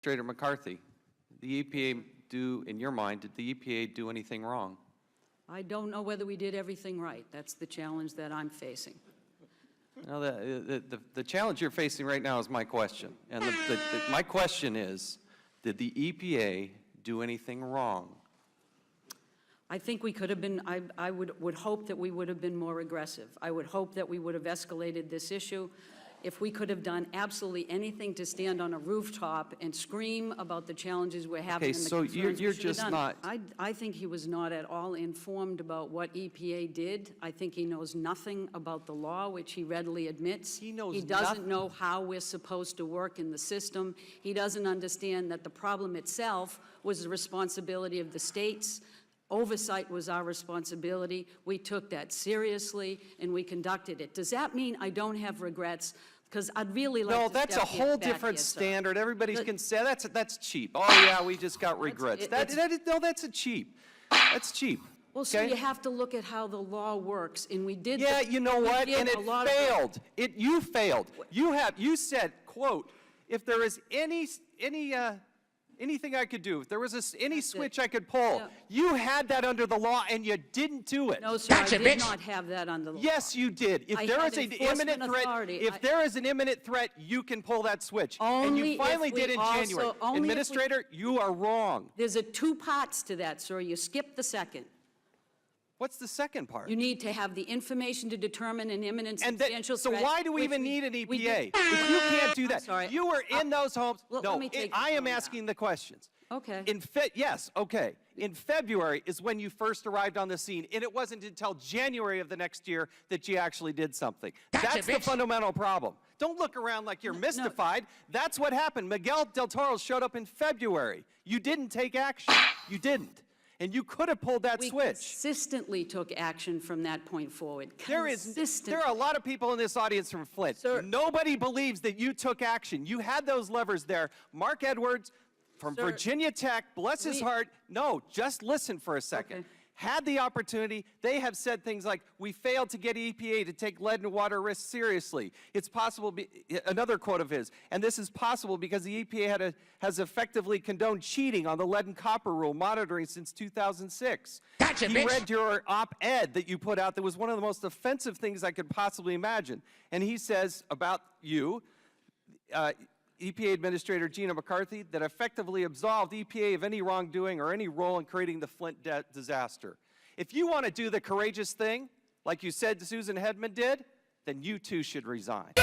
Administrator McCarthy, the EPA do, in your mind, did the EPA do anything wrong? I don't know whether we did everything right. That's the challenge that I'm facing. Now, the challenge you're facing right now is my question. And my question is, did the EPA do anything wrong? I think we could have been, I would hope that we would have been more aggressive. I would hope that we would have escalated this issue. If we could have done absolutely anything to stand on a rooftop and scream about the challenges we're having and the so concerns you're we should have just done. not... I think he was not at all informed about what EPA did. I think he knows nothing about the law, which he readily admits. He knows He doesn't know how we're supposed to work in the system. He doesn't understand that the problem itself was the responsibility of the states. Oversight was our responsibility. We took that seriously, and we conducted it. Does that mean I don't have regrets? Because I'd really like No, to that's a step whole back different here, sir. standard. Everybody can say that's cheap. Oh yeah, we just got regrets. No, that's a cheap. That's cheap. Well, so you have to look at how the law works, and we did. Yeah, you know what? And it failed. You failed. You said, quote, if there is anything I could do, if there was any switch I could pull, you had that under the law and you didn't do it. No, sir, I did not have that under the law. Yes, you did. If there is an imminent threat, if there is an imminent threat, you can pull that switch. And you finally did in January. Administrator, you are wrong. There's two parts to that, sir. You skipped the second. What's the second part? You need to have the information to determine an imminent substantial threat. So why do we even need an EPA? If you can't do that, sorry. you were in those homes. No, I am asking the questions. Okay. Yes, okay. In February is when you first arrived on the scene, and it wasn't until January of the next year that you actually did something. That's the fundamental problem. Don't look around like you're mystified. That's what happened. Miguel Del Toro showed up in February. You didn't take action. You didn't. And you could have pulled that switch. We consistently took action from that point forward. There are a lot of people in this audience from Flint. Sir, nobody believes that you took action. You had those levers there. Mark Edwards from Virginia Tech, bless his heart. No, just listen for a second. Okay. Had the opportunity. They have said things like, we failed to get EPA to take lead and water risks seriously. It's possible, another quote of his, and this is possible because the EPA has effectively condoned cheating on the lead and copper rule monitoring since 2006. He read your op-ed that you put out that was one of the most offensive things I could possibly imagine. And he says about you, EPA Administrator Gina McCarthy, that effectively absolved EPA of any wrongdoing or any role in creating the Flint disaster. If you want to do the courageous thing, like you said Susan Hedman did, then you too should resign.